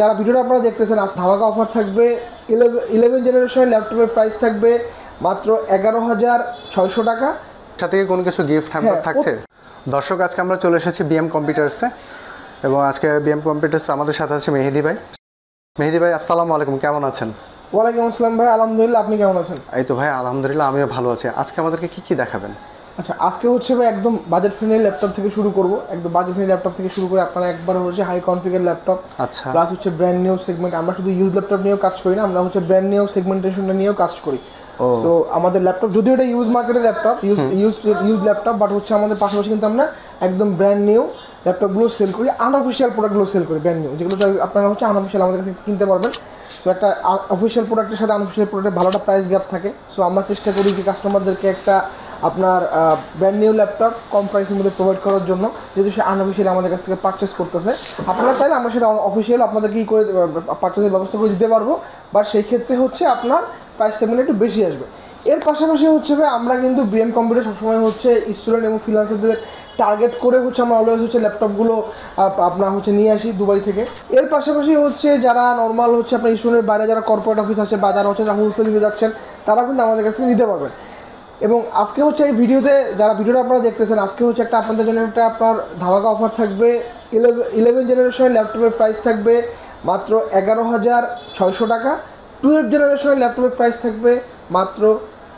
যারা ভিডিওটা আপনারা দেখতেছেন আজ ধামাকা অফার থাকবে। 11 জেনারেশন ল্যাপটপের প্রাইস থাকবে মাত্র 11,600 টাকা। সাথে কোনো কিছু গিফট হ্যাম্পার থাকছে। দর্শক, আজকে আমরা চলে এসেছি বিএম কম্পিউটার্সে এবং আজকে বিএম কম্পিউটার্স আমাদের সাথে আছে মেহেদি ভাই। মেহেদি ভাই, আসসালামু আলাইকুম, কেমন আছেন? ওয়ালাইকুম আসসালাম ভাই, আলহামদুলিল্লাহ, আপনি কেমন আছেন? এই তো ভাই, আলহামদুলিল্লাহ, আমিও ভালো আছি। আজকে আমাদেরকে কি কি দেখাবেন? আচ্ছা, আজকে হচ্ছে ভাই একদম বাজেট ফ্রেন্ডলি ল্যাপটপ থেকে শুরু করব। একদম বাজেট ফ্রেন্ডলি ল্যাপটপ থেকে শুরু করে আপনারা একবার হচ্ছে হাই কনফিগার ল্যাপটপ, আচ্ছা, প্লাস হচ্ছে ব্র্যান্ড নিউ সেগমেন্ট। আমরা শুধু ইউজ ল্যাপটপ নিয়েও কাজ করি না, আমরা হচ্ছে ব্র্যান্ড নিউ সেগমেন্টেশনটা নিয়েও কাজ করি। সো আমাদের ল্যাপটপ যদিও এটা ইউজ মার্কেটের ল্যাপটপ, ইউজ ল্যাপটপ, বাট হচ্ছে আমাদের পাশাপাশি কিন্তু আমরা একদম ব্র্যান্ড নিউ ল্যাপটপগুলো সেল করি, আনঅফিসিয়াল প্রোডাক্টগুলো সেল করি, ব্র্যান্ড নিউ যেগুলো আপনারা হচ্ছে আনঅফিসিয়াল আমাদের কাছে কিনতে পারবেন। সো একটা অফিসিয়াল প্রোডাক্টের সাথে আনঅফিসিয়াল প্রোডাক্টের ভালো একটা প্রাইস গ্যাপ থাকে। সো আমরা চেষ্টা করি যে কাস্টমারদেরকে একটা আপনার ব্র্যান্ড নিউ ল্যাপটপ কম প্রাইসের মধ্যে প্রোভাইড করার জন্য, যেহেতু সে আনঅফিসিয়াল আমাদের কাছ থেকে পারচেস করতেছে। আপনারা চাইলে আমরা সেটা অফিসিয়াল আপনাদেরকে কী করে পারচেসের ব্যবস্থা করে দিতে পারবো, বাট সেই ক্ষেত্রে হচ্ছে আপনার প্রাইস সেগমেন্ট একটু বেশি আসবে। এর পাশাপাশি হচ্ছে আমরা কিন্তু বিএম কম্পিউটার সবসময় হচ্ছে স্টুডেন্ট এবং ফ্রিল্যান্সারদের টার্গেট করে হচ্ছে আমরা অলওয়েজ হচ্ছে ল্যাপটপগুলো আপনার হচ্ছে নিয়ে আসি দুবাই থেকে। এর পাশাপাশি হচ্ছে যারা নর্মাল হচ্ছে আপনার স্টুডেন্টের বাইরে যারা কর্পোরেট অফিস আছে বা যারা হচ্ছে হোলসেল নিতে যাচ্ছেন, তারা কিন্তু আমাদের কাছ থেকে নিতে পারবেন। এবং আজকে হচ্ছে এই ভিডিওতে যারা ভিডিওটা আপনারা দেখতেছেন, আজকে হচ্ছে একটা আপনাদের জন্য একটা আপনার ধামাকা অফার থাকবে। 11 জেনারেশনের ল্যাপটপের প্রাইস থাকবে মাত্র 11,600 টাকা। 12 জেনারেশনের ল্যাপটপের প্রাইস থাকবে মাত্র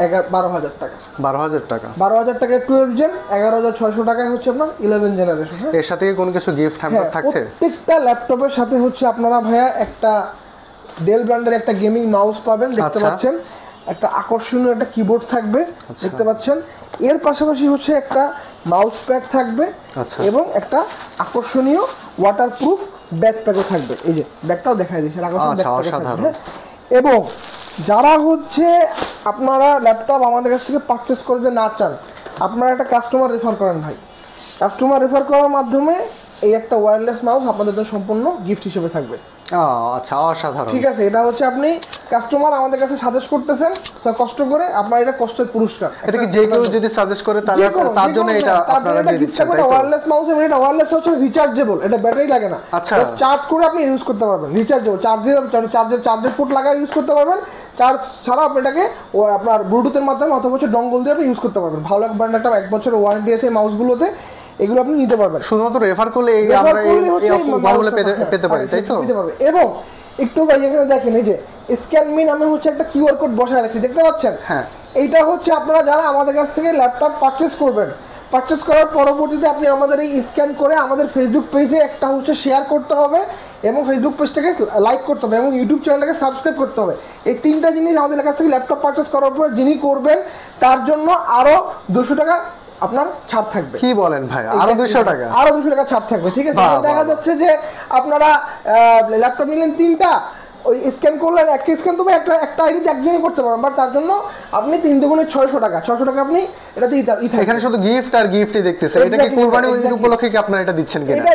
12,000 টাকা। 12,000 টাকা? 12,000 টাকায় 12 জেন, 11,600 টাকায় হচ্ছে আপনার 11 জেনারেশন। এর সাথে কোনো কিছু গিফট হ্যাম্পার থাকছে? প্রত্যেকটা ল্যাপটপের সাথে হচ্ছে আপনারা ভাইয়া একটা ডেল ব্র্যান্ডের একটা গেমিং মাউস পাবেন, দেখতে পাচ্ছেন। একটা আকর্ষণীয় একটা কিবোর্ড থাকবে, দেখতে পাচ্ছেন। এর পাশাপাশি হচ্ছে একটা মাউস প্যাড থাকবে এবং একটা আকর্ষণীয় ওয়াটারপ্রুফ ব্যাকপ্যাকও থাকবে। এই যে ব্যাগটাও দেখাই দিয়েছে, এবং যারা হচ্ছে আপনারা ল্যাপটপ আমাদের কাছ থেকে পারচেস করতে না চান, আপনারা একটা কাস্টমার রেফার করেন ভাই। কাস্টমার রেফার করার মাধ্যমে এই একটা ওয়্যারলেস মাউস আপনাদের জন্য সম্পূর্ণ গিফট হিসেবে থাকবে। আচ্ছা, অসাধারণ। ঠিক আছে, এটা হচ্ছে আপনি কাস্টমার আমাদের কাছে সাজেস্ট করতেছেন কষ্ট করে, আপনার এটা কষ্টের পুরস্কার। এটা কি যে কেউ যদি সাজেস্ট করে তার জন্য এটা আপনারা দিয়ে দিচ্ছেন? এটা ওয়্যারলেস মাউস, এবং এটা ওয়্যারলেস হচ্ছে রিচার্জেবল, এটা ব্যাটারি লাগে না। আচ্ছা, চার্জ করে আপনি ইউজ করতে পারবেন, রিচার্জেবল, চার্জের পোর্ট লাগায় ইউজ করতে পারবেন। চার্জ ছাড়া আপনি এটাকে আপনার ব্লুটুথের মাধ্যমে অথবা হচ্ছে ডঙ্গল দিয়ে আপনি ইউজ করতে পারবেন। ভালো এক ব্র্যান্ড, একটা 1 বছরের ওয়ারেন্টি আছে মাউসগুলোতে, এগুলো আপনি নিতে পারবেন। শুধুমাত্র রেফার করলে আমরা এই অফারগুলো পেতে পারি, তাই তো? এবং একটু ভাই এখানে দেখেন, এই যে স্ক্যান মি নামে হচ্ছে একটা কিউআর কোড বসায় রাখছি, দেখতে পাচ্ছেন? হ্যাঁ, এইটা হচ্ছে আপনারা যারা আমাদের কাছ থেকে ল্যাপটপ পারচেস করবেন, পারচেস করার পরবর্তীতে আপনি আমাদের এই স্ক্যান করে আমাদের ফেসবুক পেজে একটা হচ্ছে শেয়ার করতে হবে, এবং ফেসবুক পেজটাকে লাইক করতে হবে, এবং ইউটিউব চ্যানেলটাকে সাবস্ক্রাইব করতে হবে। এই 3টা জিনিস আমাদের কাছ থেকে ল্যাপটপ পারচেস করার পর যিনি করবেন, তার জন্য আরও 200 টাকা আপনার ছাড় থাকবে। কি বলেন ভাই, আরো 200 টাকা? আরো 200 টাকা ছাড় থাকবে। ঠিক আছে, দেখা যাচ্ছে যে আপনারা ল্যাপটপ নিলেন 3টা, ওই স্ক্যান করলেন, একটা স্ক্যান তো একটা আইডিতে একজনই করতে পারবেন, বাট তার জন্য আপনি 3 দুগুণে 600 টাকা আপনি এটা দিয়ে এখানে শুধু গিফট আর গিফটই দেখতেছেন। এটা কি কুরবানি ঈদ উপলক্ষে কি আপনারা এটা দিচ্ছেন কিনা? এটা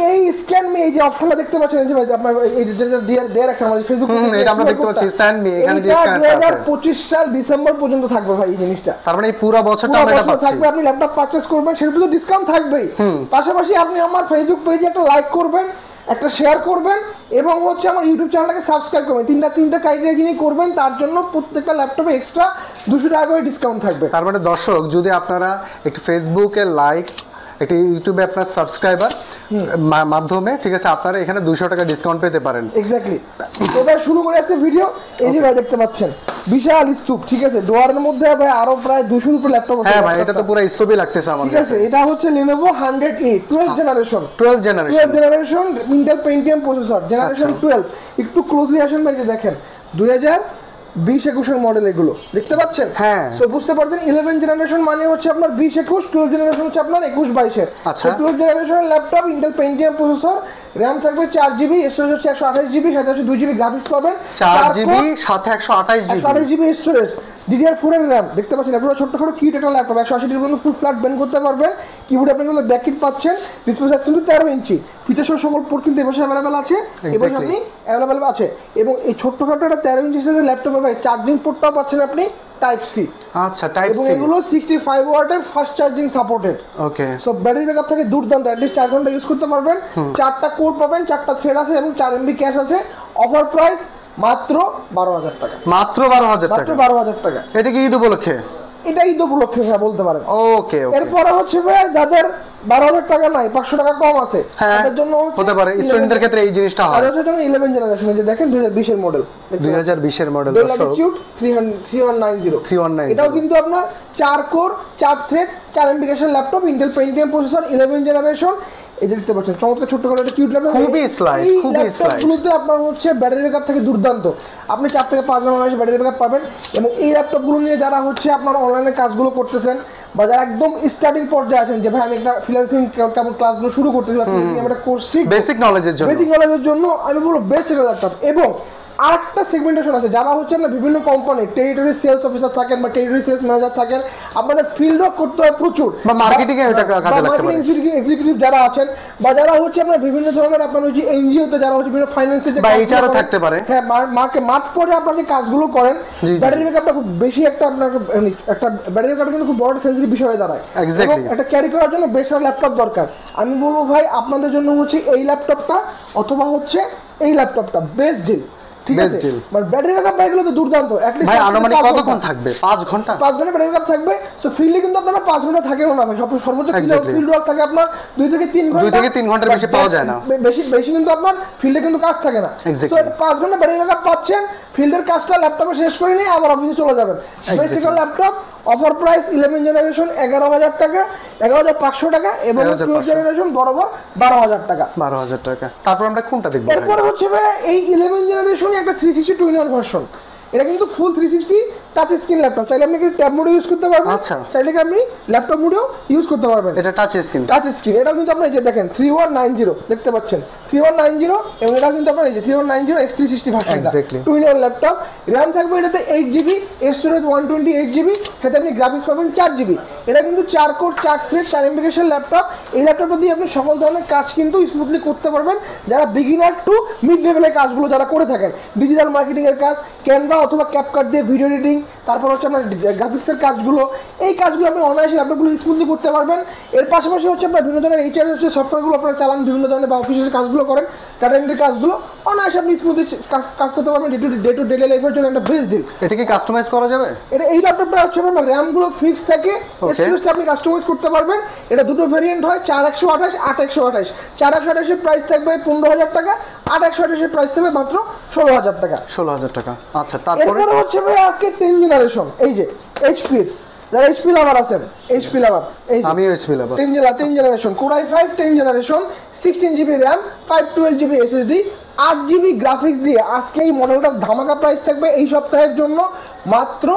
এই স্ক্যান মি, এই যে অপশনটা দেখতে পাচ্ছেন, এই যে ভাই আপনার এই যেটা দিয়ে রাখছেন আমাদের ফেসবুক পেজে, এটা আমরা দেখতে পাচ্ছি স্ক্যান মি, এখানে যে স্ক্যান আছে 2025 সাল ডিসেম্বর পর্যন্ত থাকবে ভাই এই জিনিসটা। তার মানে এই পুরো বছরটা আমরা এটা পাচ্ছি। থাকবে, আপনি ল্যাপটপ পারচেজ করবেন, সেটার উপর ডিসকাউন্ট থাকবেই। পাশাপাশি আপনি আমার ফেসবুক পেজে একটা লাইক করবেন, একটা শেয়ার করবেন, এবং হচ্ছে আমার ইউটিউব চ্যানেলটাকে সাবস্ক্রাইব করবেন। তিনটা ক্রাইটেরিয়া যিনি করবেন, তার জন্য প্রত্যেকটা ল্যাপটপে এক্সট্রা 200 টাকা করে ডিসকাউন্ট থাকবে। তার মানে দর্শক, যদি আপনারা একটু ফেসবুকে লাইক, একটি ইউটিউবে আপনার সাবস্ক্রাইবার মাধ্যমে, ঠিক আছে, আপনারা এখানে 200 টাকা ডিসকাউন্ট পেতে পারেন। এক্স্যাক্টলি। তো ভাই শুরু করে আজকে ভিডিও। এই যে ভাই দেখতে পাচ্ছেন বিশাল স্তূপ, ঠিক আছে, ডোয়ারের মধ্যে ভাই আরো প্রায় 200 উপরে ল্যাপটপ আছে। হ্যাঁ ভাই, এটা তো পুরো স্তূপই লাগতেছে আমার। ঠিক আছে, এটা হচ্ছে Lenovo 100A 12 generation, 12 generation Intel Pentium processor, generation 12। একটু ক্লোজলি আসেন ভাই, যে দেখেন 2020-21 মডেল, এগুলো দেখতে পাচ্ছেন? হ্যাঁ, সো বুঝতে পারছেন 11 জেনারেশন মানে হচ্ছে আপনার 20-21, 12 জেনারেশন হচ্ছে আপনার 21-22 এর। আচ্ছা, 12 জেনারেশনের laptop, Intel Pentium processor, RAM থাকবে 4GB, স্টোরেজ হচ্ছে 128GB, সাথে হচ্ছে 2GB গ্রাফিক্স পাবেন। 4GB সাথে 128GB স্টোরেজ, DDR4 এর RAM দেখতে পাচ্ছেন, আপনারা ছোট্টখাটো কিউট একটা ল্যাপটপ 180 ডিগ্রি পর্যন্ত ফুল ফ্ল্যাট বেন্ড করতে পারবেন। কিবোর্ডে আপনি কিন্তু ব্যাক কিট পাচ্ছেন, ডিসপ্লে সাইজ কিন্তু 13 ইঞ্চি, ফিচার সহ সকল পোর্ট কিন্তু এবার অ্যাভেলেবেল আছে, এবার আপনি অ্যাভেলেবেল আছে। এবং এই ছোট্টখাটো একটা 13 ইঞ্চি সাইজের ল্যাপটপে ভাই চার্জিং পোর্টটাও পাচ্ছেন আপনি টাইপ সি। আচ্ছা, টাইপ সি, এবং এগুলো 65 ওয়াটের ফাস্ট চার্জিং সাপোর্টেড। ওকে, সো ব্যাটারি ব্যাকআপ থেকে দুর্দান্ত, অ্যাটলিস্ট 4 ঘন্টা ইউজ করতে পারবেন। 4টা কোর পাবেন, 4টা থ্রেড আছে এবং 4 MB ক্যাশ আছে। অফার প্রাইস মাত্র 12,000 টাকা। মাত্র 12,000 টাকা, মাত্র 12,000 টাকা। এটা কি ঈদ উপলক্ষে? এটা ঈদ উপলক্ষে ভাই বলতে পারেন। ওকে, এরপরে হচ্ছে ভাই যাদের 12,000 টাকা নাই, 500 টাকা কম আছে, তাদের জন্য হতে পারে, স্টুডেন্টদের ক্ষেত্রে এই জিনিসটা হয়। তাদের জন্য 11 জেনারেশন, যে দেখেন 2020 এর মডেল, 2020 এর মডেল, Latitude 3190। এটাও কিন্তু আপনার 4 কোর 4 থ্রেড 4 MB ক্যাশের laptop, Intel Pentium processor, 11 generation. এই যে দেখতে পাচ্ছেন চমৎকার ছোট্ট করে একটা কিউট ল্যাপটপ, খুবই স্লাইড, খুবই স্লাইড। গুলোতে আপনার হচ্ছে ব্যাটারি ব্যাকআপ থেকে দুর্দান্ত, আপনি 4 থেকে 5 ঘন্টা ব্যাটারি ব্যাকআপ পাবেন। এবং এই ল্যাপটপগুলো নিয়ে যারা হচ্ছে আপনার অনলাইনে কাজগুলো করতেছেন, বা যারা একদম স্টার্টিং পর্যায়ে আছেন, যে ভাই আমি একটা ফ্রিল্যান্সিং ক্লাসগুলো শুরু করতেছি, বা ফ্রিল্যান্সিং আমরা কোর্স শিখব, বেসিক নলেজের জন্য আমি বলবো বেস্ট ল্যাপটপ। এবং আরেকটা সেগমেন্টেশন আছে, যারা হচ্ছে আপনার বিভিন্ন কোম্পানি টেরিটরি সেলস অফিসার থাকেন বা টেরিটরি সেলস ম্যানেজার থাকেন, আপনাদের ফিল্ড ওয়ার্ক করতে হয় প্রচুর, বা মার্কেটিং এ এটা কাজে লাগতে পারে, এক্সিকিউটিভ যারা আছেন, বা যারা হচ্ছে আপনার বিভিন্ন ধরনের আপনার ওই যে এনজিওতে যারা হচ্ছে বিভিন্ন ফাইন্যান্সে বা এইচআরও থাকতে পারে, হ্যাঁ মাঠ পড়ে আপনারা যে কাজগুলো করেন, ব্যাটারি ব্যাকআপটা খুব বেশি একটা আপনার একটা ব্যাটারি ব্যাকআপ কিন্তু খুব বড় সেন্সিটিভ বিষয় হয়ে দাঁড়ায়, এবং এটা ক্যারি করার জন্য বেস্ট ল্যাপটপ দরকার। আমি বলবো ভাই আপনাদের জন্য হচ্ছে এই ল্যাপটপটা অথবা হচ্ছে এই ল্যাপটপটা বেস্ট ডিল। ঠিক আছে, মানে ব্যাটারি ব্যাকআপ বাইকগুলো তো দুর্দান্ত, অ্যাটলিস্ট ভাই আনুমানিক কতক্ষণ থাকবে? 5 ঘন্টা ব্যাটারি ব্যাকআপ থাকবে। সো ফিল্ডে কিন্তু আপনারা 5 ঘন্টা থাকেন না ভাই, সর্বোচ্চ ফিল্ড ওয়ার্ক থাকে আপনার 2 থেকে 3 ঘন্টার বেশি পাওয়া যায় না, বেশি কিন্তু আপনার ফিল্ডে কিন্তু কাজ থাকে না। তো 5 ঘন্টা ব্যাটারি ব্যাকআপ পাচ্ছেন, ফিল্ডের কাজটা ল্যাপটপে শেষ করে নিয়ে আবার অফিসে চলে যাবেন। Basic laptop, offer price 11 generation 11,000 টাকা, 11,500 টাকা, এবং 12 জেনারেশন বরাবর 12,000 টাকা। 12,000 টাকা। তারপর আমরা কোনটা দেখব? এরপর হচ্ছে ভাই এই 11 জেনারেশন একটা 360 2-in-1 ভার্সন। এটা কিন্তু ফুল 360 টাচ স্ক্রিন ল্যাপটপ, চাইলে আপনি ট্যাব মোডে ইউজ করতে পারবেন, আচ্ছা, চাইলে আপনি ল্যাপটপ মোডেও ইউজ করতে পারবেন। এটা টাচ স্ক্রিন, এটাও কিন্তু আপনারা এই যে দেখেন 3190 দেখতে পাচ্ছেন, 3190, এবং এটা কিন্তু আপনারা এই যে 3190 X360 ভার্সনটা 2-in-1 ল্যাপটপ। RAM থাকবে এটাতে 8GB, স্টোরেজ 128GB, সাথে আপনি গ্রাফিক্স পাবেন 4GB। এটা কিন্তু 4 কোর 4 থ্রেড 4 MB ক্যাশের ল্যাপটপ। এই ল্যাপটপটা দিয়ে আপনি সকল ধরনের কাজ কিন্তু স্মুথলি করতে পারবেন, যারা বিগিনার টু মিড লেভেলের কাজগুলো যারা করে থাকেন, ডিজিটাল মার্কেটিং এর কাজ, ক্যানভা অথবা ক্যাপকাট দিয়ে ভিডিও এডিটিং, তারপর হচ্ছে আপনার গ্রাফিক্সের কাজগুলো, এই কাজগুলো আপনি অনায়াসে ল্যাপটপগুলো স্মুথলি করতে পারবেন। এর পাশাপাশি হচ্ছে আপনার বিভিন্ন ধরনের এইচআরএস যে সফটওয়্যারগুলো আপনারা চালান, বিভিন্ন ধরনের বা অফিসের কাজগুলো করেন, ডাটা এন্ট্রির কাজগুলো অনায়াসে আপনি স্মুথলি কাজ করতে পারবেন। ডে টু ডে লাইফের জন্য একটা বেস্ট ডিল। এটা কি কাস্টমাইজ করা যাবে? এটা এই ল্যাপটপটা হচ্ছে আপনার র্যামগুলো ফিক্স থাকে, স্টোরেজটা আপনি কাস্টমাইজ করতে পারবেন। এটা দুটো ভেরিয়েন্ট হয়, 4128, 8128। 4128 এর প্রাইস থাকবে 15,000 টাকা, 8128 এর প্রাইস থাকবে মাত্র 16,000 টাকা। 16,000 টাকা। আচ্ছা, তারপরে এরপরে হচ্ছে ভাই আজকে 10 জেনারেশন, এই যে এইচপি, যারা এইচপি লাভার আছেন, এইচপি লাভার, এই আমিও এইচপি লাভার, 10 generation Core i5 10 generation, 16GB RAM, 512GB SSD, 8GB graphics দিয়ে আজকে এই মডেলটার ধামাকা প্রাইস থাকবে এই সপ্তাহের জন্য মাত্র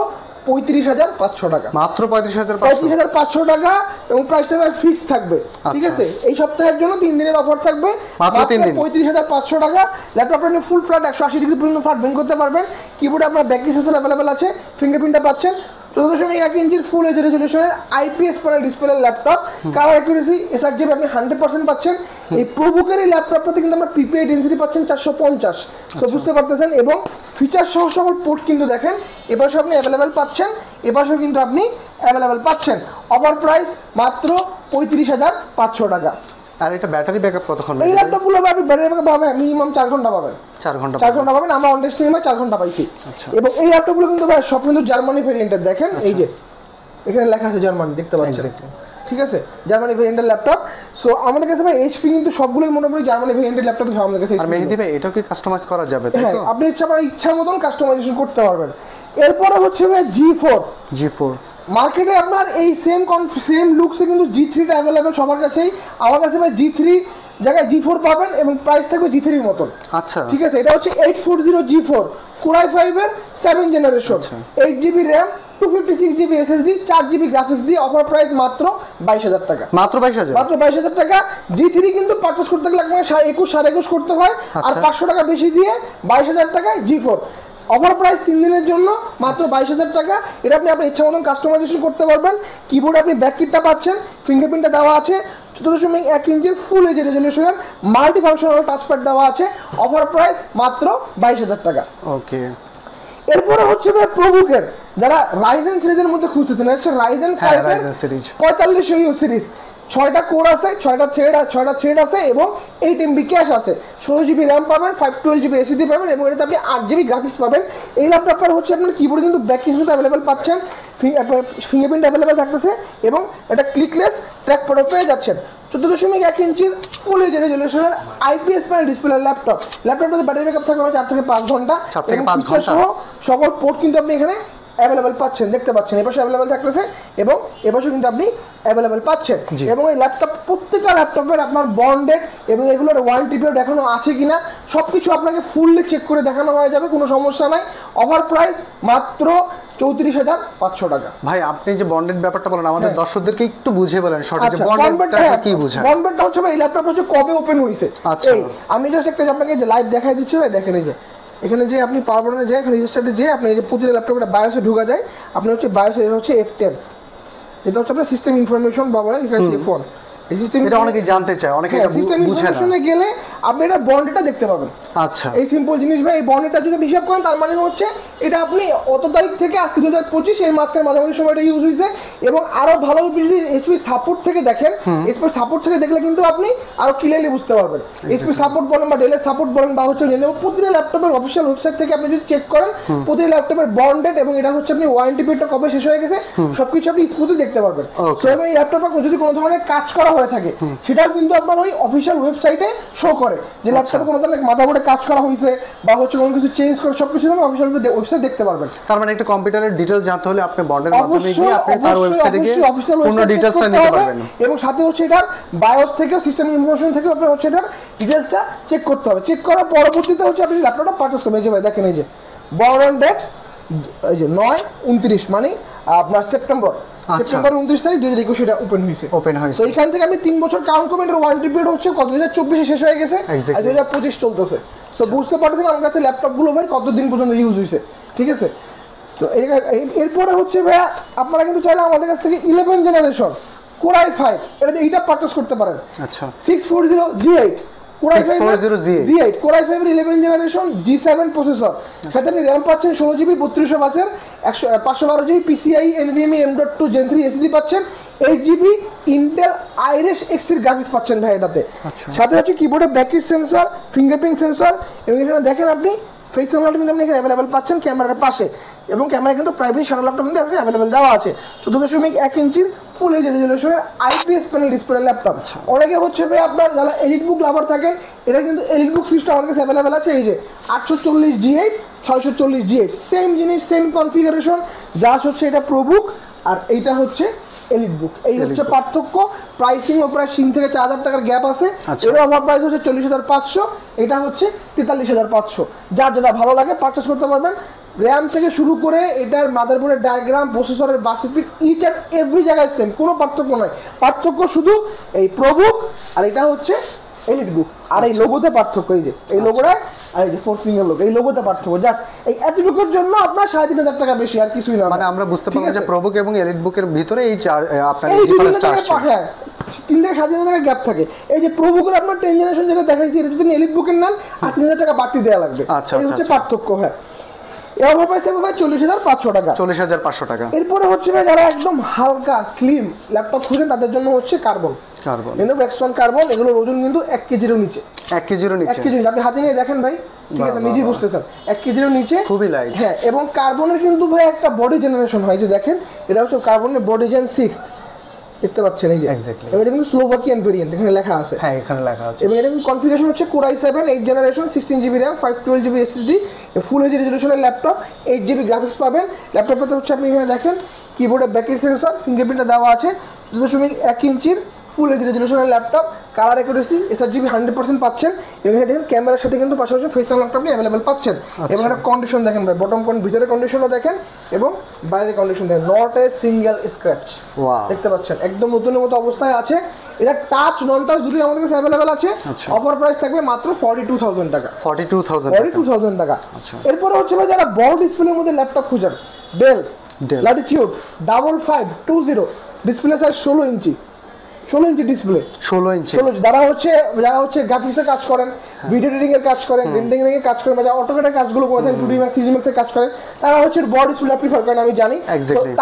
35,500 টাকা। মাত্র 35,500 টাকা, এবং প্রাইসটা ফিক্স থাকবে। ঠিক আছে, এই সপ্তাহের জন্য 3 দিনের অফার থাকবে, মাত্র 35,500 টাকা। ল্যাপটপটা আপনি ফুল ফ্ল্যাট 180 ডিগ্রি পর্যন্ত ফ্ল্যাট বেন্ড করতে পারবেন। কিবোর্ডে আপনার ব্যাক ডিসপ্লে অ্যাভেলেবেল আছে, ফিঙ্গারপ্রিন্টটা পাচ্ছেন। 14.1 ইঞ্চির ফুল এইচ রেজলিউশনের IPS panel display laptop, colour accuracy sRGB আপনি 100% পাচ্ছেন। এই প্রোবুকের এই ল্যাপটপটাতে কিন্তু আমরা পিপিআই ডেনসিটি পাচ্ছেন 450, তো বুঝতে পারতেছেন। এবং ফিচার সহ সকল পোর্ট কিন্তু দেখেন এপাশে আপনি অ্যাভেলেবেল পাচ্ছেন, এপাশেও কিন্তু আপনি অ্যাভেলেবেল পাচ্ছেন। অফার প্রাইস মাত্র 35,500 টাকা। আর এটা ব্যাটারি ব্যাকআপ কতক্ষণ? এই ল্যাপটপগুলো আপনি ব্যাটারি ব্যাকআপ পাবেন মিনিমাম 4 ঘন্টা পাবেন। 4 ঘন্টা পাবেন, আমরা অন টেস্টিং এ 4 ঘন্টা পাইছি। এবং এই ল্যাপটপগুলো কিন্তু ভাই সব কিন্তু জার্মানি ভেরিয়েন্টের, দেখেন এই যে এখানে লেখা আছে জার্মানি, দেখতে পাচ্ছেন। ঠিক আছে, জার্মানি ভেরিয়েন্টের ল্যাপটপ। সো আমাদের কাছে ভাই এইচপি কিন্তু সবগুলোই মোটামুটি জার্মানি ভেরিয়েন্টের ল্যাপটপ আমাদের কাছে। আর মেহেদী ভাই এটাও কি কাস্টমাইজ করা যাবে? হ্যাঁ, আপনি ইচ্ছা মতন কাস্টমাইজেশন করতে পারবেন। এরপরে হচ্ছে ভাই G4 মার্কেটে আপনার এই সেম লুকসে কিন্তু G3 টা অ্যাভেলেবেল সবার কাছেই। আমার কাছে ভাই G3 জায়গায় G4 পাবেন, এবং প্রাইস থাকবে G3 এর মতন। আচ্ছা, ঠিক আছে, এটা হচ্ছে 840 G4 Core i5 এর 7 generation, 8GB RAM, 256GB SSD, 4GB graphics দিয়ে অফার প্রাইস মাত্র 22,000 টাকা। মাত্র 22,000 টাকা। G3 কিন্তু পারচেজ করতে গেলে আপনাকে 21,500 করতে হয়, আর 500 টাকা বেশি দিয়ে 22,000 টাকায় G4। অফার প্রাইস 3 দিনের জন্য মাত্র 22,000 টাকা। এটা আপনি আপনার ইচ্ছা মতন কাস্টমাইজেশন করতে পারবেন। কিবোর্ডে আপনি ব্যাক কিটটা পাচ্ছেন, ফিঙ্গারপ্রিন্টটা দেওয়া আছে, 14.1 ইঞ্চির ফুল এইচ রেজলিউশনের মাল্টি ফাংশনাল টাচপ্যাড দেওয়া আছে। অফার প্রাইস মাত্র 22,000 টাকা। ওকে, এরপরে হচ্ছে প্রবুকের যারা রাইজেন সিরিজের মধ্যে খুঁজতেছেন, হচ্ছে রাইজেন 5 এর 4500 ইউ সিরিজ, 6টা কোর আছে, 6টা থ্রেড আছে এবং 8 MB ক্যাশ আছে, 16GB র্যাম পাবেন, 512GB এসএসডি পাবেন এবং এটাতে আপনি 8GB গ্রাফিক্স পাবেন। এই ল্যাপটপটার হচ্ছে আপনার কিবোর্ডে কিন্তু ব্যাক কিবোর্ড অ্যাভেলেবেল পাচ্ছেন, ফিঙ্গারপ্রিন্ট অ্যাভেলেবেল থাকতেছে এবং এটা ক্লিকলেস ট্র্যাক প্রোডাক্ট পেয়ে যাচ্ছেন। 14.1 ইঞ্চির ফুল এইচ রেজলিউশনের IPS প্যানেল ডিসপ্লে ল্যাপটপটাতে ব্যাটারি ব্যাকআপ থাকবে 4 থেকে 5 ঘন্টা এবং ফিচার সহ সকল পোর্ট কিন্তু আপনি এখানে অ্যাভেলেবেল পাচ্ছেন, দেখতে পাচ্ছেন এপাশে অ্যাভেলেবেল থাকতেছে এবং এপাশে কিন্তু আপনি অ্যাভেলেবেল পাচ্ছেন। এবং এই ল্যাপটপ প্রত্যেকটা ল্যাপটপের আপনার বন্ডেড এবং এগুলোর ওয়ারেন্টি পিরিয়ড এখনো আছে কিনা সব কিছু আপনাকে ফুললি চেক করে দেখানো হয়ে যাবে, কোনো সমস্যা নাই। অফার প্রাইস মাত্র 34,500 টাকা। ভাই আপনি যে বন্ডেড ব্যাপারটা বলেন আমাদের দর্শকদেরকে একটু বুঝিয়ে বলেন সঠিক যে বন্ডেডটা কি বোঝায়। বন্ডেডটা হচ্ছে এই ল্যাপটপটা হচ্ছে কবে ওপেন হইছে। এই আমি জাস্ট একটা আপনাকে যে লাইভ দেখাই দিচ্ছি, ভাই দেখেন এই যে এখানে যে আপনি পাওয়ার বাটনে যায়, এখানে রেজিস্টারে যে আপনি এই যে প্রতিটা ল্যাপটপে বায়োসে ঢোকা যায়, আপনি হচ্ছে বায়োসে হচ্ছে F10, এটা হচ্ছে আপনার সিস্টেম ইনফরমেশন বা বলে এখানে F1। এই সিস্টেম এটা অনেকে জানতে চায়, অনেকে এটা সিস্টেম ইনফরমেশনে গেলে আপনি এটা বন্ডেডটা দেখতে পাবেন। আচ্ছা, এই সিম্পল জিনিস ভাই, এই বন্ডেডটা যদি হিসাব করেন তার মানে হচ্ছে এটা আপনি অত তারিখ থেকে আজকে 2025 এই মাসের মাঝামাঝি সময়টা ইউজ হয়েছে। এবং আরো ভালো যদি এসপি সাপোর্ট থেকে দেখেন, এসপি সাপোর্ট থেকে দেখলে কিন্তু আপনি আরো ক্লিয়ারলি বুঝতে পারবেন। এসপি সাপোর্ট বলেন বা ডেলের সাপোর্ট বলেন বা হচ্ছে লেনোভো, প্রতিটা ল্যাপটপের অফিসিয়াল ওয়েবসাইট থেকে আপনি যদি চেক করেন প্রতিটা ল্যাপটপের বন্ডেড এবং এটা হচ্ছে আপনি ওয়ারেন্টি পিরিয়ডটা কবে শেষ হয়ে গেছে সবকিছু আপনি স্মুথলি দেখতে পারবেন। সো এবং এই ল্যাপটপে যদি কোনো ধরনের কাজ করা হয়ে থাকে সেটাও কিন্তু আপনার ওই অফিসিয়াল ওয়েবসাইটে শো করে যে ল্যাপটপে কোনো ধরনের মাদারবোর্ডে কাজ করা হয়েছে বা হচ্ছে কোনো কিছু চেঞ্জ করে সবকিছু আপনি অফিসিয়াল ওয়েবসাইট দেখতে পারবেন। তার মানে একটা কম্পিউটারের ডিটেইলস জানতে হলে আপনি বন্ডের মাধ্যমে গিয়ে আপনি তার ওয়েবসাইটে গিয়ে পূর্ণ ডিটেইলসটা নিতে পারবেন এবং সাথে হচ্ছে এটার বায়োস থেকে সিস্টেম ইনফরমেশন থেকে আপনি হচ্ছে এটার ডিটেইলসটা চেক করতে হবে। চেক করার পরবর্তীতে হচ্ছে আপনি ল্যাপটপটা পারচেজ করবেন। এই যে ভাই দেখেন এই যে বর্ন ডেট এই যে 9/29 মানে আপনার সেপ্টেম্বর 29 তারিখ 2021 এটা ওপেন হয়েছে। তো এইখান থেকে আমি 3 বছর কাউন্ট করবেন, এর ওয়ারেন্টি পিরিয়ড হচ্ছে 2024 শেষ হয়ে গেছে আর 2025 চলতেছে। সো বুঝতে পারছেন আমার কাছে ল্যাপটপগুলো ভাই কতদিন পর্যন্ত ইউজ হয়েছে, ঠিক আছে। সো এরপরে হচ্ছে ভাইয়া আপনারা কিন্তু চাইলে আমাদের কাছ থেকে 11 জেনারেশন Core i5 এটা এইটা পারচেজ করতে পারেন। আচ্ছা, 640 G8 Core i5 এর 11 জেনারেশন G7 প্রসেসর, সাথে আপনি র্যাম পাচ্ছেন 16GB 3200 বাসের 512GB PCIe NVMe M.2 Gen 3 SSD পাচ্ছেন, 8GB Intel Iris X এর গ্রাফিক্স পাচ্ছেন ভাই এটাতে। সাথে হচ্ছে কিবোর্ডে ব্যাকলিট সেন্সর, ফিঙ্গারপ্রিন্ট সেন্সর এবং এখানে দেখেন আপনি ফেস ক্যামেরাটা কিন্তু আপনি এখানে অ্যাভেলেবেল পাচ্ছেন ক্যামেরার পাশে এবং ক্যামেরা কিন্তু প্রাইভেট শাটার লকটা কিন্তু এখানে অ্যাভেলেবেল দেওয়া আছে। 14.1 ইঞ্চির ফুল এইচ রেজলিউশনের IPS প্যানেল ডিসপ্লে ল্যাপটপ। অনেকে হচ্ছে ভাই আপনার যারা এলিট বুক লাভার থাকেন, এটা কিন্তু এলিট বুক সিরিজটা আমাদের কাছে অ্যাভেলেবেল আছে। এই যে 840 G8 640 G8 সেম জিনিস সেম কনফিগারেশন, জাস্ট হচ্ছে এটা প্রোবুক আর এইটা হচ্ছে এলিট বুক। এই হচ্ছে পার্থক্য। প্রাইসিং ও প্রায় 3 থেকে 4,000 টাকার গ্যাপ আছে। এর অফার প্রাইস হচ্ছে 40,500, এটা হচ্ছে 43,500। যার যেটা ভালো লাগে পারচেজ করতে পারবেন। র্যাম থেকে শুরু করে এটার মাদারবোর্ডের ডায়াগ্রাম, প্রসেসরের bus speed, each and every জায়গায় সেম, কোনো পার্থক্য নয়। পার্থক্য শুধু এই প্রোবুক আর এটা হচ্ছে এলিট বুক আর এই লোগোতে পার্থক্য। এই যে এই লোগোটায় আর এই যে 4 ফিঙ্গার লোগো, এই লোগোতে পার্থক্য। জাস্ট এই এতটুকুর জন্য আপনার 3,500 টাকা বেশি, আর কিছুই না। মানে আমরা বুঝতে পারলাম যে প্রোবুক এবং এলিট বুকের ভিতরে এই আপনার এই ডিফারেন্সটা আছে। 3 থেকে 7,000 টাকা গ্যাপ থাকে। এই যে প্রোবুকের আপনার 10 জেনারেশন যেটা দেখাইছি, এটা যদি এলিট বুকের নেন আর 3,000 টাকা বাড়তি দেওয়া লাগবে। এই হচ্ছে পার্থক্য। হ্যাঁ, এর অফার প্রাইস থাকবে ভাই 40,500 টাকা। 40,500 টাকা। এরপরে হচ্ছে ভাই যারা একদম হালকা স্লিম ল্যাপটপ খুঁজেন তাদের জন্য হচ্ছে কার্বন Lenovo X1 কার্বন। এগুলোর ওজন কিন্তু 1 কেজিরও নিচে। 1 কেজিরও নিচে? 1 কেজি। আপনি হাতে নিয়ে দেখেন ভাই, ঠিক আছে, নিজেই বুঝতেছেন 1 কেজিরও নিচে, খুবই লাইট। হ্যাঁ, এবং কার্বনের কিন্তু ভাই একটা বডি জেনারেশন হয়, যে দেখেন এটা হচ্ছে কার্বনের বডি জেন 6, দেখতে পাচ্ছেন এই যে এক্স্যাক্টলি। এটা কিন্তু স্লোভাকিয়ান ভেরিয়েন্ট, এখানে লেখা আছে। হ্যাঁ, এখানে লেখা আছে। এবং এটা কনফিগারেশন হচ্ছে Core i7 8 generation 16GB RAM 512GB SSD full HD রেজলিউশনের ল্যাপটপ, 8GB গ্রাফিক্স পাবেন। ল্যাপটপটাতে হচ্ছে আপনি এখানে দেখেন কিবোর্ডে ব্যাকের সেন্সর, ফিঙ্গারপ্রিন্টটা দেওয়া আছে। 14.1 ইঞ্চির ফুল এইচডি রেজলিউশনের ল্যাপটপ, কালার অ্যাকুরেসি sRGB 100% পাচ্ছেন এবং এখানে দেখেন ক্যামেরার সাথে কিন্তু পাশাপাশি ফেস আনলকটা আপনি অ্যাভেলেবেল পাচ্ছেন এবং একটা কন্ডিশন দেখেন ভাই বটম ভিতরে কন্ডিশনও দেখেন এবং বাইরের কন্ডিশন দেখেন নট এ সিঙ্গেল স্ক্র্যাচ দেখতে পাচ্ছেন একদম নতুনের মতো অবস্থায় আছে এটা টাচ নন টাচ দুটোই আমাদের কাছে অ্যাভেলেবেল আছে অফার প্রাইস থাকবে মাত্র 42000 টাকা 42000 টাকা এরপরে হচ্ছে ভাই যারা বড় ডিসপ্লের মধ্যে ল্যাপটপ খুঁজেন del Latitude 5520 display size 16 inch display 16 ইঞ্চি যারা হচ্ছে গ্রাফিক্সের কাজ করেন ভিডিও এডিটিং এর কাজ করেন রেন্ডারিং এর কাজ করেন বা অটোক্যাডের কাজগুলো করে থাকেন 2D Max 3D Max এর কাজ করেন তারা হচ্ছে বড় ডিসপ্লে প্রিফার করেন আমি জানি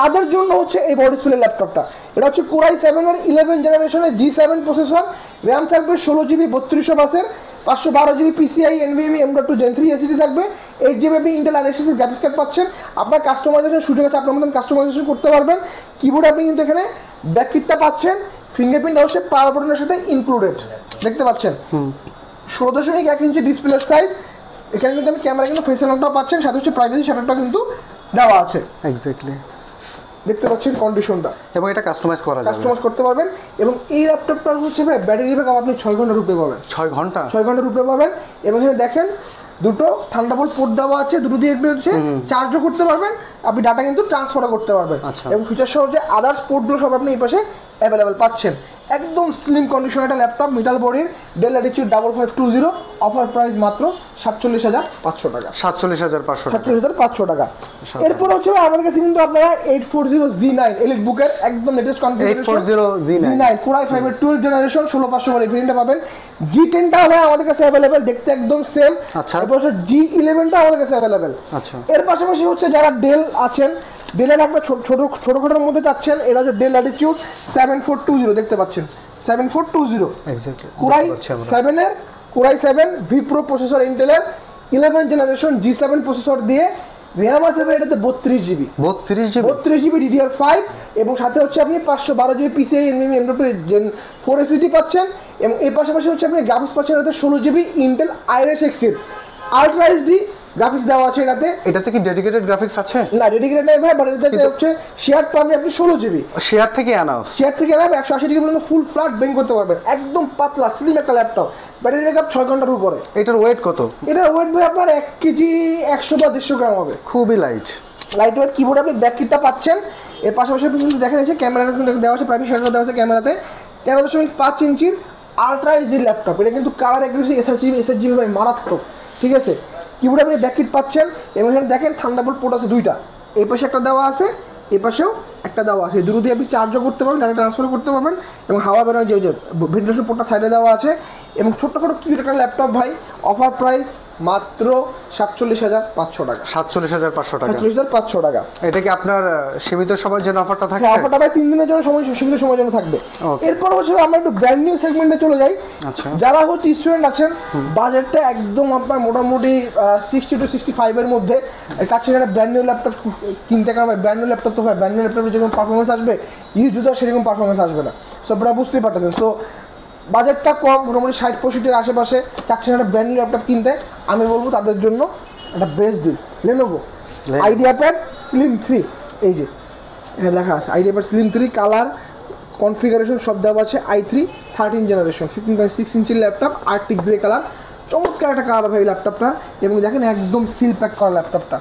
তাদের জন্য হচ্ছে এই বড় ডিসপ্লে ল্যাপটপটা এটা হচ্ছে Core i7 এর 11 জেনারেশনের G7 প্রসেসর RAM থাকবে 16GB 3200 বাসের 512GB PCI NVMe M.2 Gen 3 SSD থাকবে 8GB আপনি Intel RSS এর গ্রাফিক্স কার্ড পাচ্ছেন আপনার কাস্টমাইজেশনের সুযোগ আছে আপনার মতন কাস্টমাইজেশন করতে পারবেন কিবোর্ড আপনি কিন্তু এখানে ব্যাক কিটটা পাচ্ছেন ফিঙ্গারপ্রিন্ট হচ্ছে পাওয়ার বাটনের সাথে ইনক্লুডেড দেখতে পাচ্ছেন 16.1 ইঞ্চি ডিসপ্লে সাইজ এখানে কিন্তু আপনি ক্যামেরা কিন্তু ফেস আনলকটা পাচ্ছেন সাথে হচ্ছে প্রাইভেসি শাটারটা কিন্তু দেওয়া আছে এক্স্যাক্টলি দেখতে পাচ্ছেন কন্ডিশনটা এবং এটা কাস্টমাইজ করতে পারবেন এবং এই ল্যাপটপটার হচ্ছে ভাই ব্যাটারি ব্যাকআপ আপনি 6 ঘন্টার উপরে পাবেন 6 ঘন্টার উপরে পাবেন এবং এখানে দেখেন দুটো থান্ডারবোল্ট পোর্ট দেওয়া আছে দুটো দিয়ে হচ্ছে চার্জও করতে পারবেন আপনি ডাটা কিন্তু ট্রান্সফারও করতে পারবেন এবং ফিচার সহ যে আদার্স পোর্টগুলো সব আপনি এই পাশে অ্যাভেলেবেল পাচ্ছেন একদম স্লিম কন্ডিশন একটা ল্যাপটপ মেটাল বডির ডেল ল্যাটিটিউড 5520 অফার প্রাইস মাত্র 47500 টাকা 47500 টাকা এরপর হচ্ছে আমাদের কাছে কিন্তু আপনারা 840Z9 এলিট বুকের একদম latest configuration 840Z9 Core i5 এর 12 জেনারেশন 16500 এর ভেরিয়েন্টটা পাবেন G10টা হলো আমাদের কাছে अवेलेबल দেখতে একদম সেম এরপর হচ্ছে G11টা আমাদের কাছে अवेलेबल এর পাশাপাশি হচ্ছে যারা ডেল আছেন ডেলের একটা ছোটখাটোর মধ্যে যাচ্ছেন এটা হচ্ছে ডেল ল্যাটিটিউড 7420 দেখতে পাচ্ছেন 7420 exactly Core i7 V Pro processor ইন্টেলের 11 জেনারেশন G7 প্রসেসর দিয়ে RAM আছে এটাতে 32GB DDR5 এবং সাথে হচ্ছে আপনি 512GB PCI NVMe M.2 Gen 4 SSD পাচ্ছেন এবং এর পাশাপাশি হচ্ছে আপনি গ্রাফিক্স পাচ্ছেন এটাতে 16GB Intel Iris X এর Ultra HD গ্রাফিক্স দেওয়া আছে এটাতে কি ডেডিকেটেড গ্রাফিক্স আছে না ডেডিকেটেড নাই ভাই বাট এটাতে হচ্ছে শেয়ার পাবেন আপনি 16GB শেয়ার থেকে আনাও 180 ডিগ্রি পর্যন্ত ফুল ফ্ল্যাট ব্যাং করতে পারবেন একদম পাতলা স্লিম একটা ল্যাপটপ ব্যাটারি ব্যাকআপ 6 ঘন্টার উপরে এটার ওয়েট কত এটার ওয়েট ভাই আপনার 1 কেজি 100 বা 150 গ্রাম হবে খুবই লাইট ওয়েট কিবোর্ড আপনি ব্যাক কিটটা পাচ্ছেন এর পাশাপাশি আপনি কিন্তু দেখেন আছে ক্যামেরাটা কিন্তু দেওয়া আছে প্রাইভেট শাটার দেওয়া আছে ক্যামেরাতে 13.5 ইঞ্চির আলট্রা এইচডি ল্যাপটপ এটা কিন্তু কালার অ্যাকুরেসি sRGB ভাই মারাত্মক ঠিক আছে কিবোর্ডে আপনি ব্যাক কিট পাচ্ছেন এবং এখানে দেখেন থান্ডারবোল্ট পোর্ট আছে দুইটা এই পাশে একটা দেওয়া আছে এই পাশেও একটা দেওয়া আছে দুটো দিয়ে আপনি চার্জও করতে পারবেন ডাটা ট্রান্সফার করতে পারবেন এবং হাওয়া বেরোনোর যে ভেন্টিলেশন পোর্টটা সাইডে দেওয়া আছে এবং ছোট্টখাটো কিউট একটা ল্যাপটপ ভাই অফার প্রাইস মাত্র 47500 টাকা 47500 টাকা এটা কি আপনার সীমিত সময়ের জন্য অফারটা থাকবে অফারটা ভাই 3 দিনের জন্য সীমিত সময়ের জন্য থাকবে এরপর হচ্ছে আমরা একটু ব্র্যান্ড নিউ সেগমেন্টে চলে যাই যারা হচ্ছে স্টুডেন্ট আছেন বাজেটটা একদম আপনার মোটামুটি 60 to 65 এর মধ্যে কাছে একটা ব্র্যান্ড নিউ ল্যাপটপ কিনতে কারণ ব্র্যান্ড নিউ ল্যাপটপ তো ভাই ব্র্যান্ড নিউ ল্যাপটপে যেরকম পারফরমেন্স আসবে জুতার সেরকম পারফরমেন্স আসবে না সো আপনারা বুঝতেই পারতেছেন সো বাজেটটা কম মোটামুটি 60-65 আশেপাশে চাচ্ছেন একটা ব্র্যান্ড নিউ ল্যাপটপ কিনতে আমি বলবো তাদের জন্য একটা best deal Lenovo IdeaPad Slim 3 এই যে এখানে লেখা আছে IdeaPad Slim 3 কালার কনফিগারেশন সব দেওয়া আছে i3 13 জেনারেশন 15.6 ইঞ্চির ল্যাপটপ আর্টিক গ্রে কালার চমৎকার একটা কালার ভাই ল্যাপটপটার এবং দেখেন একদম সিল প্যাক করা ল্যাপটপটা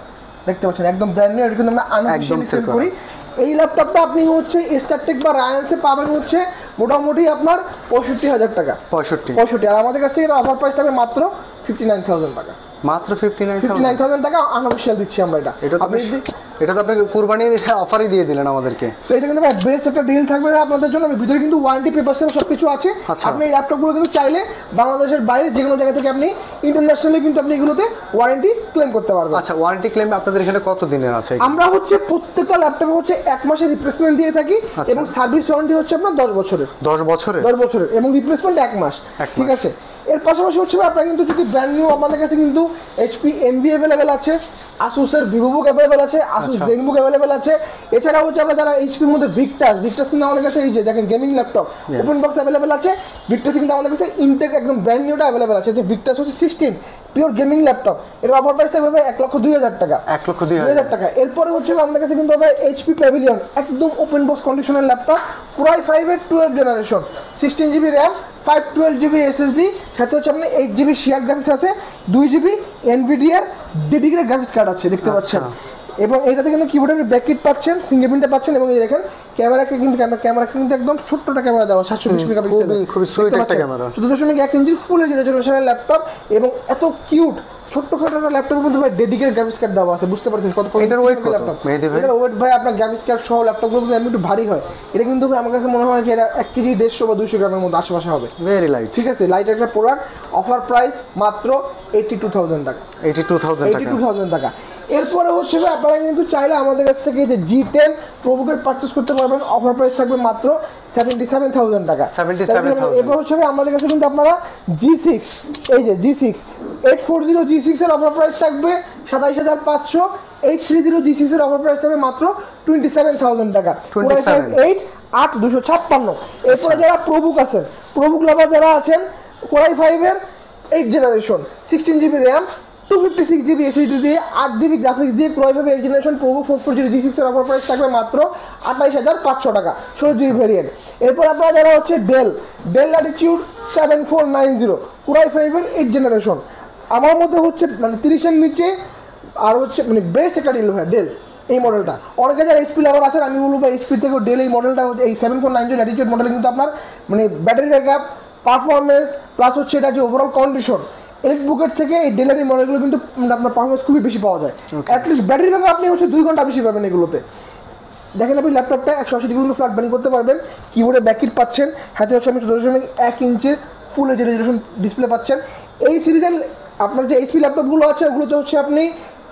দেখতে পাচ্ছেন একদম ব্র্যান্ড নিউ এটা কিন্তু আমরা আনঅফিশিয়ালি সেল করি এই ল্যাপটপটা আপনি হচ্ছে স্টারটেক বা রায়ান্সে পাবেন হচ্ছে মোটামুটি আপনার 65000 টাকা 65 আর আমাদের কাছ থেকে এটা অফার প্রাইস থাকবে মাত্র 59000 টাকা মাত্র 59000 টাকা আনঅফিশিয়াল দিচ্ছি আমরা এটা তো আপনাকে কুরবানির অফারই দিয়ে দিলেন আমাদেরকে সো এটা কিন্তু বেস্ট একটা ডিল থাকবে আপনাদের জন্য ভিতরে কিন্তু ওয়ারেন্টি পেপারস সব কিছু আছে আপনি এই ল্যাপটপগুলো কিন্তু চাইলে বাংলাদেশের বাইরে যে কোনো জায়গা থেকে আপনি ইন্টারন্যাশনালি কিন্তু আপনি এগুলোতে ওয়ারেন্টি ক্লেম করতে পারবেন আচ্ছা ওয়ারেন্টি ক্লেম আপনাদের এখানে কত দিনের আছে আমরা হচ্ছে প্রত্যেকটা ল্যাপটপে হচ্ছে 1 মাসের রিপ্লেসমেন্ট দিয়ে থাকি এবং সার্ভিস ওয়ারেন্টি হচ্ছে আপনার 10 বছরের এবং রিপ্লেসমেন্ট 1 মাস ঠিক আছে এর পাশাপাশি হচ্ছে আপনারা কিন্তু যদি ব্র্যান্ড নিউ আমাদের কাছে কিন্তু HP Envy अवेलेबल আছে Asus এর VivoBook अवेलेबल আছে Asus ZenBook अवेलेबल আছে এছাড়া হচ্ছে আমরা যারা HP এর মধ্যে Victus কিন্তু আমাদের কাছে এই যে দেখেন gaming laptop open box available আছে Victus কিন্তু আমাদের কাছে ইনটেক একদম ব্র্যান্ড নিউটা अवेलेबल আছে যে Victus হচ্ছে 16 পিওর গেমিং ল্যাপটপ, এর অফার প্রাইস থাকবে ভাই 1,02,000 টাকা। 1,02,000 টাকা। এরপরে হচ্ছে আমাদের কাছে কিন্তু ভাই এইচপি প্যাভিলিয়ন, একদম ওপেন বক্স কন্ডিশনের ল্যাপটপ, Core i5 এর 12 generation, 16GB RAM, 512GB SSD, সাথে হচ্ছে আপনার 8GB শেয়ার গ্রাফিক্স আছে, 2GB এনভিডিআর ডেডিকেটেড গ্রাফিক্স কার্ড আছে, দেখতে পাচ্ছেন। এবং এইটাতে কিন্তু কিবোর্ডে আপনি ব্যাককিট পাচ্ছেন, ফিঙ্গারপ্রিন্টে পাচ্ছেন, এবং এই দেখেন ক্যামেরাকে কিন্তু ক্যামেরা কিন্তু একদম ছোট্টটা ক্যামেরা দেওয়া, 720 মেগাপিক্সেল, খুবই সুইট একটা ক্যামেরা, 14.1 ইঞ্চির ফুল এইচডি রেজোলিউশনের ল্যাপটপ, এবং এত কিউট ছোট্টখাটো একটা ল্যাপটপের মধ্যে ভাই ডেডিকেটেড গ্রাফিক্স কার্ড দেওয়া আছে, বুঝতে পারছেন কত এটার ওয়েট কত মেহেদী ভাই? এটার ওয়েট ভাই আপনার গ্রাফিক্স কার্ড সহ ল্যাপটপগুলো কিন্তু এমনি একটু ভারী হয়, এটা কিন্তু ভাই আমার কাছে মনে হয় যে এটা 1 কেজি 150 বা 200 গ্রামের মধ্যে আশেপাশে হবে, ভেরি লাইট। ঠিক আছে, লাইট একটা প্রোডাক্ট, অফার প্রাইস মাত্র 82,000 টাকা। 82,000 টাকা। এরপরে হচ্ছে ভাই আপনারা কিন্তু চাইলে আমাদের কাছ থেকে যে G10 প্রোবুকের পারচেস করতে পারবেন, অফার প্রাইস থাকবে মাত্র 77,000 টাকা। 77,000। এরপর হচ্ছে ভাই আমাদের কাছে কিন্তু আপনারা G6, এই যে G6 840 G6 এর অফার প্রাইস থাকবে 27,500, 830 G6 এর অফার প্রাইস থাকবে মাত্র 27,000 টাকা। 8,256। এরপরে যারা প্রোবুক আছেন, প্রোবুক লাভার যারা আছেন, Core i5 এর 8 generation, 16GB RAM, 256GB SSD দিয়ে, 8GB গ্রাফিক্স দিয়ে Core i5 8 generation ProBook 440 G6 এর অফার প্রাইস থাকবে মাত্র 28,500 টাকা, 16GB ভেরিয়েন্ট। এরপর আপনারা যারা হচ্ছে ডেল ল্যাটিটিউড 7490 Core i5 এর 8 জেনারেশন, আমার মধ্যে হচ্ছে মানে 30 এর নিচে আর হচ্ছে মানে বেস্ট একটা ডিল হয় ডেল এই মডেলটা। অনেকে যারা এইচপি লাভার আছেন, আমি বলবো এইচপি থেকে ডেল এই মডেলটা হচ্ছে এই 7490 ল্যাটিটিউড মডেল কিন্তু আপনার মানে ব্যাটারি ব্যাকআপ, পারফরমেন্স প্লাস হচ্ছে এটা যে ওভারঅল কন্ডিশন, এলিট বুকের থেকে এই ডেলের এই মডেলগুলো কিন্তু আপনার পারফরমেন্স খুবই বেশি পাওয়া যায়। অ্যাটলিস্ট ব্যাটারি ব্যাকআপ আপনি হচ্ছে 2 ঘন্টা বেশি পাবেন এগুলোতে। দেখেন আপনি ল্যাপটপটা 180 ডিগ্রি কিন্তু ফ্ল্যাট ব্যান্ড করতে পারবেন, কিবোর্ডে ব্যাককিট পাচ্ছেন, হাতে হচ্ছে আপনি 14.1 ইঞ্চির ফুল এইচডি রেজোলিউশন ডিসপ্লে পাচ্ছেন। এই সিরিজের আপনার যে এইচপি ল্যাপটপগুলো আছে ওগুলোতে হচ্ছে আপনি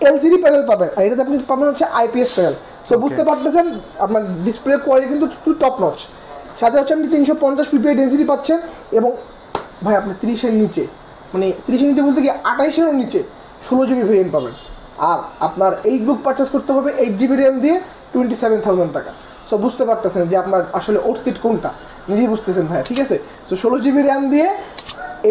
এলসিডি প্যানেল পাবেন, আর এটাতে আপনি পাবেন হচ্ছে আইপিএস প্যানেল। সো বুঝতে পারতেছেন আপনার ডিসপ্লে কোয়ালিটি কিন্তু টপ নচ। সাথে হচ্ছে আপনি 350 পিপিআই ডেন্সিটি পাচ্ছেন, এবং ভাই আপনি 30-এর নিচে মানে 30-এর নিচে বলতে কি 28-এরও নিচে 16GB ভেরিয়েন্ট পাবেন। আর আপনার 8 বুক পারচেস করতে হবে 8GB র্যাম দিয়ে 27,000 টাকা। সো বুঝতে পারতেছেন যে আপনার আসলে অর্থিত কোনটা, নিজেই বুঝতেছেন ভাই, ঠিক আছে। সো 16GB র্যাম দিয়ে,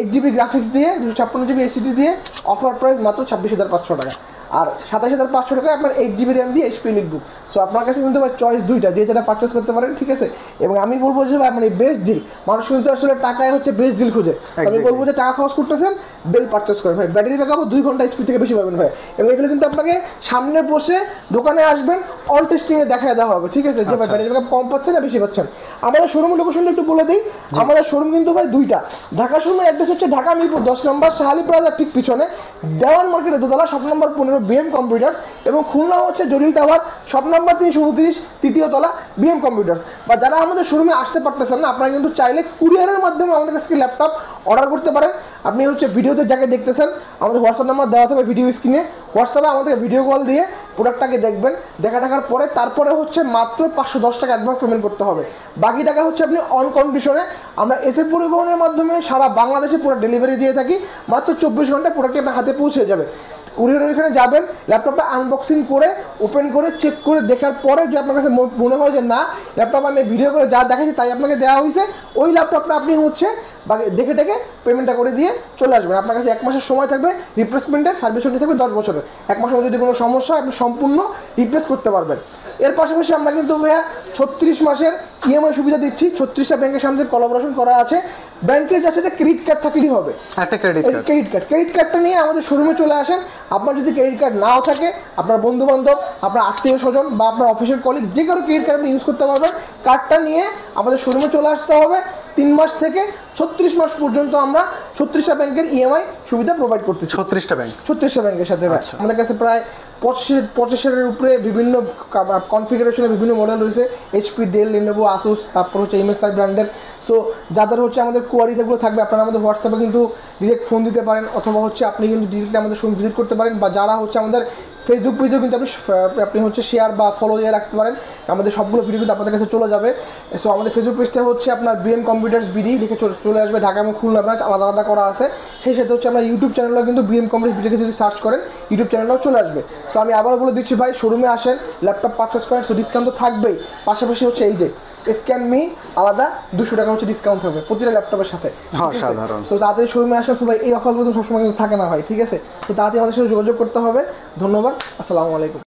8GB গ্রাফিক্স দিয়ে, 256GB এসিডি দিয়ে, অফার প্রাইস মাত্র 26,500 টাকা। আর 27,500 টাকায় আপনার 8GB র্যাম দিয়ে এইচপি এলিট বুক। সো আপনার কাছে কিন্তু ভাই চয়েস দুইটা, যে যেটা পারচেস করতে পারেন, ঠিক আছে। এবং আমি বলবো যে ভাই মানে বেস্ট ডিল, মানুষ কিন্তু আসলে টাকায় হচ্ছে বেস্ট ডিল খুঁজে। আমি বলবো যে টাকা খরচ করতেছেন, ডেল পারচেস করেন ভাই, ব্যাটারি ব্যাকআপও 2 ঘন্টা স্পিড থেকে বেশি পাবেন ভাই। এবং এগুলো কিন্তু আপনাকে সামনে বসে দোকানে আসবেন অন টেস্টিংয়ে দেখায় দেওয়া হবে, ঠিক আছে, যে ভাই ব্যাটারি ব্যাকআপ কম পাচ্ছেন না বেশি পাচ্ছেন। আমাদের শোরুমের লোকেশনটা একটু বলে দিই। আমাদের শোরুম কিন্তু ভাই দুইটা। ঢাকা শোরুমের অ্যাড্রেস হচ্ছে ঢাকা মিরপুর 10 নম্বর শাহালি প্লাজার ঠিক পিছনে, দেওয়ান মার্কেটের দোতলা, শপ নম্বর 15 বিএম কম্পিউটার্স। এবং খুলনা হচ্ছে জরিল টাওয়ার, শপ নম্বর 329, তৃতীয় তলা, বিএম কম্পিউটার্স। বা যারা আমাদের শোরুমে আসতে পারতেছেন না, আপনারা কিন্তু চাইলে কুরিয়ারের মাধ্যমে আমাদের কাছ থেকে ল্যাপটপ অর্ডার করতে পারেন। আপনি হচ্ছে ভিডিওতে যাকে দেখতেছেন, আমাদের হোয়াটসঅ্যাপ নাম্বার দেওয়া থাকবে ভিডিও স্ক্রিনে, হোয়াটসঅ্যাপে আমাদের ভিডিও কল দিয়ে প্রোডাক্টটাকে দেখবেন, দেখার পরে তারপরে হচ্ছে মাত্র 510 টাকা অ্যাডভান্স পেমেন্ট করতে হবে। বাকি টাকা হচ্ছে আপনি অন কন্ডিশনে, আমরা এসএ পরিবহনের মাধ্যমে সারা বাংলাদেশে পুরো ডেলিভারি দিয়ে থাকি, মাত্র 24 ঘন্টায় প্রোডাক্টটি আপনার হাতে পৌঁছে যাবে। কুরিয়ারের ওইখানে যাবেন, ল্যাপটপটা আনবক্সিং করে ওপেন করে চেক করে দেখার পরে যে আপনার কাছে মনে হয় যে না ল্যাপটপ আমি ভিডিও করে যা দেখাচ্ছি তাই আপনাকে দেওয়া হয়েছে, ওই ল্যাপটপটা আপনি হচ্ছে দেখে টেকে পেমেন্টটা করে দিয়ে চলে আসবেন। আপনার কাছে 1 মাসের সময় থাকবে রিপ্লেসমেন্টের, সার্ভিস ওয়ারেন্টি থাকবে 10 বছরের। 1 মাসের মধ্যে যদি কোনো সমস্যা হয় আপনি সম্পূর্ণ রিপ্লেস করতে পারবেন। এর পাশাপাশি আমরা কিন্তু ভাইয়া 36 মাসের ইএমআই সুবিধা দিচ্ছি। 36টা ব্যাংকের সাথে কোলাবোরেশন করা আছে। ব্যাংকের যাচ্ছে একটা ক্রেডিট কার্ড থাকলেই হবে, একটা ক্রেডিট কার্ডটা নিয়ে আমাদের শোরুমে চলে আসেন। আপনার যদি ক্রেডিট কার্ড নাও থাকে, আপনার বন্ধু বান্ধব, আপনার আত্মীয় স্বজন বা আপনার অফিসের কলিগ যে কারো ক্রেডিট কার্ড আপনি ইউজ করতে পারবেন। কার্ডটা নিয়ে আমাদের শোরুমে চলে আসতে হবে। 3 মাস থেকে 36 মাস পর্যন্ত আমরা 36টা ব্যাংকের ইএমআই সুবিধা প্রোভাইড করতেছি। 36টা ব্যাংকের সাথে আমাদের কাছে প্রায় 25,000-এর উপরে বিভিন্ন কনফিগারেশনের বিভিন্ন মডেল রয়েছে, এইচপি, ডেল, লিনোভো, আসুস, তারপর হচ্ছে এমএসআই ব্র্যান্ডের। সো যাদের হচ্ছে আমাদের কোয়ারিগুলো থাকবে, আপনারা আমাদের হোয়াটসঅ্যাপে কিন্তু ডিরেক্ট ফোন দিতে পারেন, অথবা হচ্ছে আপনি কিন্তু ডিরেক্টলি আমাদের শোরুম ভিজিট করতে পারেন। বা যারা হচ্ছে আমাদের ফেসবুক পেজেও কিন্তু আপনি হচ্ছে শেয়ার বা ফলো দিয়ে রাখতে পারেন, আমাদের সবগুলো ভিডিও কিন্তু আপনাদের কাছে চলে যাবে। সো আমাদের ফেসবুক পেজটা হচ্ছে আপনার বিএম কম্পিউটার্স বিডি লিখে চলে আসবে, ঢাকা এবং খুলনা ব্রাঞ্চ আলাদা করা আছে। সেই সাথে হচ্ছে আমরা ইউটিউব চ্যানেলও কিন্তু বিএম কম্পিউটার লিখে যদি সার্চ করেন ইউটিউব চ্যানেলটাও চলে আসবে। সো আমি আবারও বলে দিচ্ছি ভাই, শোরুমে আসেন, ল্যাপটপ পারচেস করেন, সো ডিসকাউন্ট তো থাকবেই। পাশাপাশি হচ্ছে এই যে স্ক্যান মি আলাদা 200 টাকা হচ্ছে ডিসকাউন্ট থাকবে প্রতিটা ল্যাপটপের সাথে। সাধারণ সো তাড়াতাড়ি শোরুমে আসেন। সো ভাই এই অফারগুলো তো সবসময় কিন্তু থাকে না ভাই, ঠিক আছে? তো তাড়াতাড়ি আমাদের সাথে যোগাযোগ করতে হবে। ধন্যবাদ, আসসালামু আলাইকুম।